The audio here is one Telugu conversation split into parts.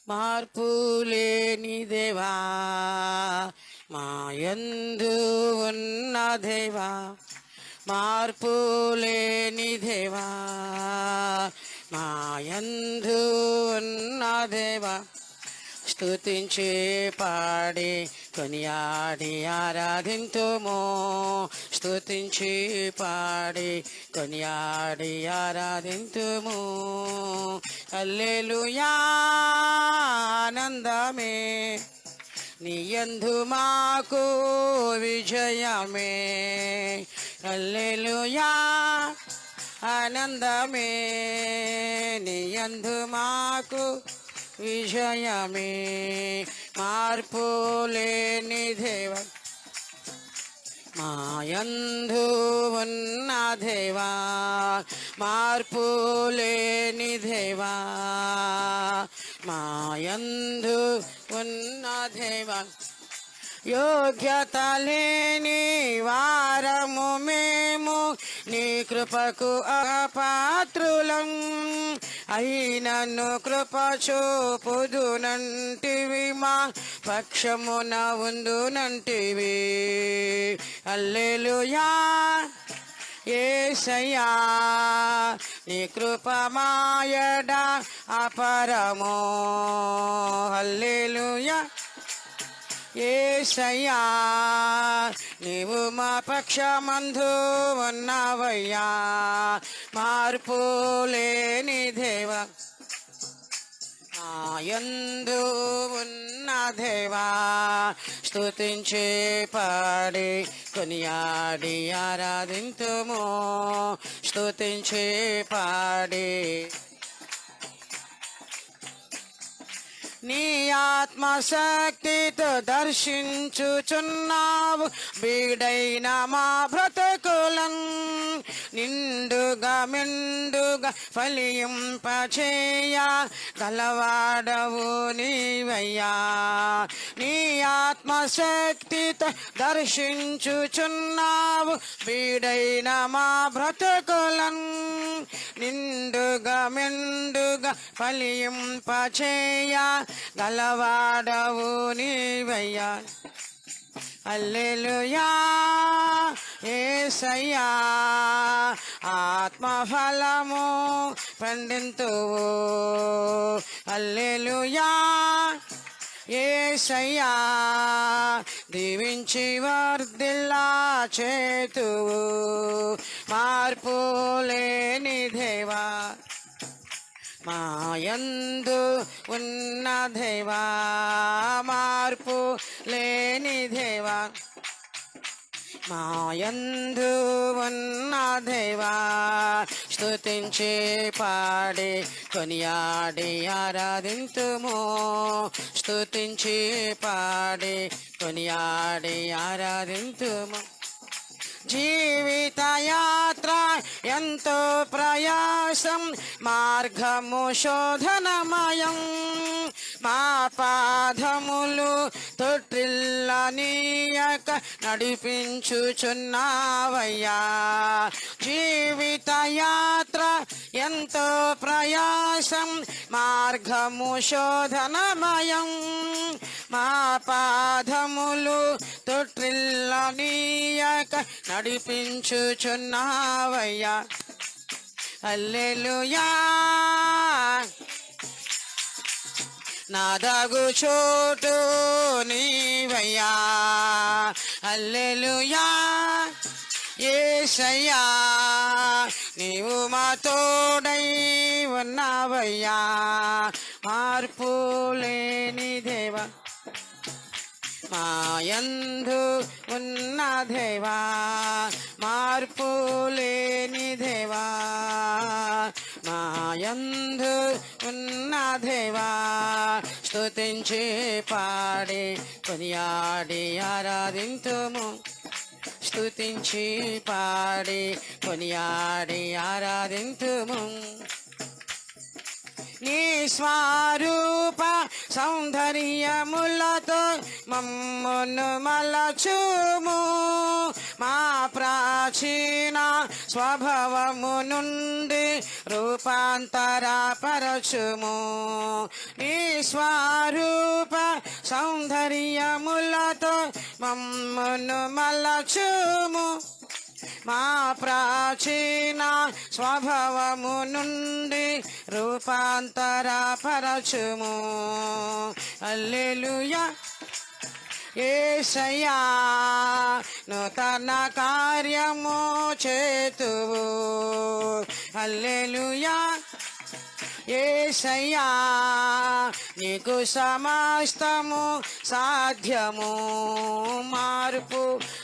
మార్పు లేని దేవా మాయందు ఉన్న దేవా మార్పు లేని దేవా మాయందు ఉన్న దేవా స్తుతించి పాడి కొనియాడి ఆరాధింతుము స్తుతించి పాడి కొనియాడి ఆరాధింతుము హల్లెలూయా ఆనందమే నీయందు మాకు విజయమే హల్లెలూయా ఆనందమే నీయందు మాకు విజయమే మార్పు లేని దేవా మాయందు ఉన్న దేవా మార్పు లేని దేవా మాయందు ఉన్న దేవా యోగ్యత లేని వారము మేము నీ కృపకు అపాత్రులం అయినను కృప చూపుదునంటివి మా పక్షమున ఉందునంటివి హల్లెలూయా యేసయ్యా నీ కృప మాయడ అపరమో హల్లెలూయా యేసయ్యా నీవు మా పక్షమందు ఉన్నావయ్యా మార్పు లేని దేవా మాయందు ఉన్న దేవా స్తుతించి పాడి కొనియాడి ఆరాధింతుము స్తుతించి పాడి నీ ఆత్మశక్తితో దర్శించుచున్నావు బీడైన మా బ్రతుకులను నిండుగా మెండుగా ఫలింపచేయ గలవాడవు నీవయ్యా నీ ఆత్మశక్తితో దర్శించుచున్నావు బీడైన మా బ్రతుకులను నిండుగా మెండుగా ఫలింపచేయ గలవాడవు నీవయ్యా హల్లెలూయా యేసయ్యా ఆత్మఫలము పండింతువు హల్లెలూయా యేసయ్యా దీవించి వర్ధిల్లా చేతువు మార్పు లేని దేవా మాయందు ఉన్న దేవా మార్పు లేని దేవా మాయందు ఉన్న దేవా స్తుతించి పాడి కొనియాడి ఆరాధింతుము స్తుతించి పాడి కొనియాడి ఆరాధింతుము జీవిత యాత్ర ఎంతో ప్రయాసం మార్గము శోధనమయం మా పాదములు తొట్టిల్లనీయక నడిపించుచున్నావయ్యా జీవిత యాత్ర ఎంతో ప్రయాసం మార్గము శోధనమయం మా పాదములు తొట్టిల్లనీయక నడిపించుచున్నావయ్యా హల్లెలూయా నాదగు చోటు నీవయ్యా హల్లెలూయా యేసయ్యా నీవు మా తోడై ఉన్నావయ్యా మార్పు లేని దేవా మాయందు ఉన్న దేవా మార్పు లేని దేవా మాయందు ఉన్న దేవా స్తుతించి పాడి కొనియాడి ఆరాధింతుము స్తుతించి పాడి కొనియాడి ఆరాధింతుము నీ స్వరూప సౌందర్యములతో మమ్మును మలచుము మా ప్రాచీన స్వభావము నుండి రూపాంతరపరచుము నీ స్వరూప సౌందర్యములతో మమ్మును మలచుము మా ప్రాచీన స్వభావము నుండి రూపాంతరపరచుము హల్లెలూయా యేసయ్యా నూతన కార్యము చేతువు హల్లెలూయా యేసయ్యా నీకు సమస్తము సాధ్యము మార్పు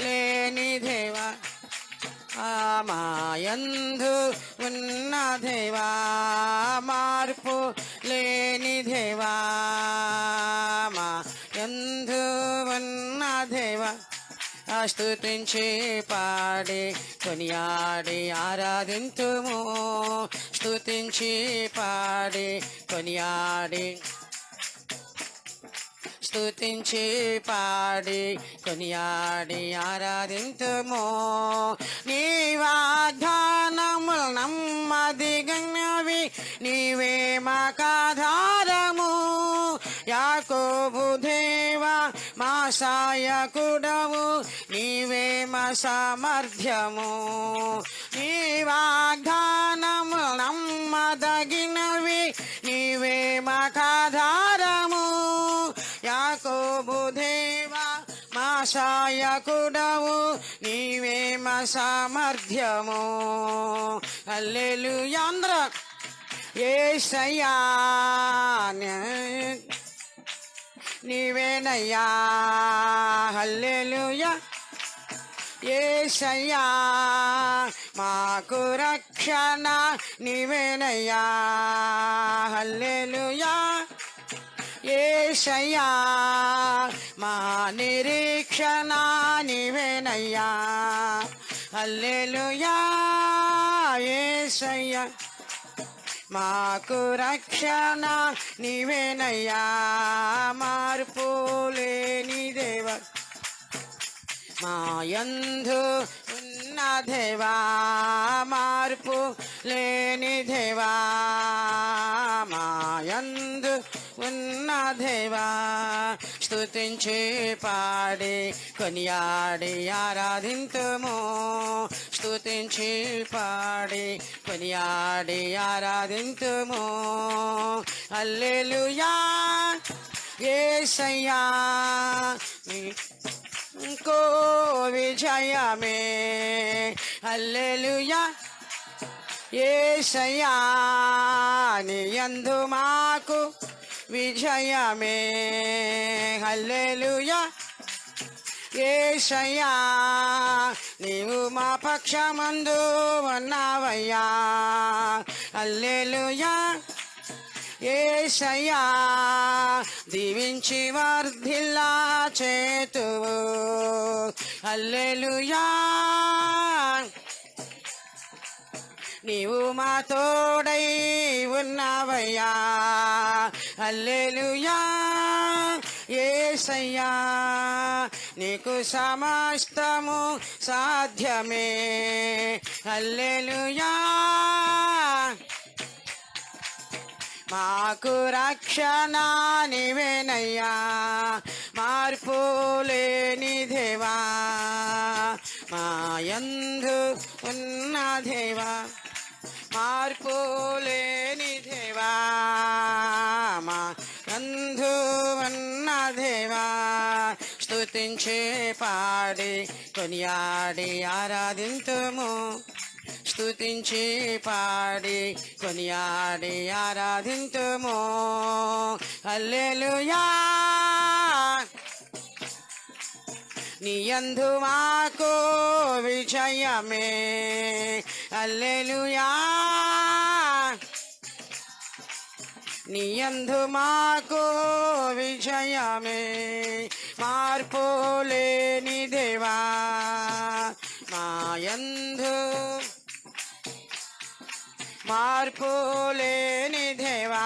లేని దేవా మాయందు ఉన్న దేవా మార్పు లేని దేవా మాయందు ఉన్న దేవా స్తుతించి పాడి కొనియాడి ఆరాధింతుము స్తుతించి పాడి కొనియాడి స్తుతించి పాడి కొనియాడి ఆరాధింతుము నీ వాగ్దానములు నమ్మదగినవి నీవే మాకాధారము యాకోబు దేవా మా సాయకుడవు నీవే మా సామర్థ్యము నీ వాగ్దానములు నమ్మదగినవి నీవే మాకాధారము యాకోబు దేవా మా సాయకుడవు నీవే మా సామర్థ్యము హల్లెలూయా అందరూ యేసయ్యా నీవేనయ్యా హల్లెలూయా యేసయ్యా మాకు రక్షణ నీవేనయ్యా హల్లెలూయా యేసయ్యా మా నిరీక్షణ నీవేనయ్యా హల్లెలూయా యేసయ్యా మాకు రక్షణ నీవేనయ్యా మార్పు లేని దేవా మాయందు ఉన్న దేవా మార్పు లేని దేవా మాయందు ఉన్న దేవా స్తుతించి పాడి కొనియాడి ఆరాధింతుము స్తుతించి పాడి కొనియాడి ఆరాధింతుము హల్లెలూయా యేసయ్యా ఇంకో విజయమే హల్లెలూయా యేసయ్యా నీయందు మాకు విజయమే హల్లెలూయా యేసయ్యా నీవు మా పక్షమందు ఉన్నావయ్యా హల్లెలూయా యేసయ్యా దీవించి వర్ధిల్లా చేతువు హల్లెలూయా నీవు మా తోడై ఉన్నావయ్యా హల్లెలూయా యేసయ్యా నీకు సమస్తము సాధ్యమే హల్లెలూయా మాకు రక్షణ నీవేనయ్యా మార్పు లేని దేవా మాయందు ఉన్న దేవా మార్పు లేని దేవా మాయందు ఉన్న దేవా స్తుతించి పాడి కొనియాడి ఆరాధింతుము స్తుతించి పాడి కొనియాడి ఆరాధింతుము హల్లెలూయా నీయందు మాకు విజయమే హల్లెలూయా నీయందు మాకు విజయమే మార్పు లేని దేవా మాయందు మార్పు లేని దేవా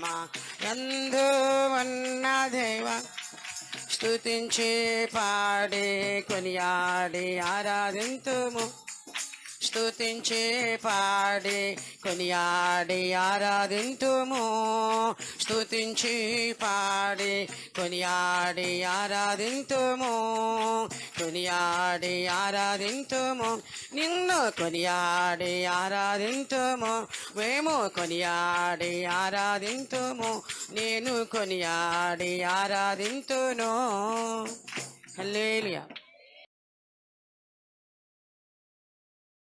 మా యందు ఉన్న దేవా స్తుతించి పాడి కొనియాడి ఆరాధింతుము స్తుతించి పాడి కొనియాడి ఆరాధింతుము స్తుతించి పాడి కొనియాడి ఆరాధింతుము కొనియాడి ఆరాధింతుము నిన్ను కొనియాడి ఆరాధింతుము మేము కొనియాడి ఆరాధింతుము నేను కొనియాడి ఆరాధింతును హల్లెలూయా.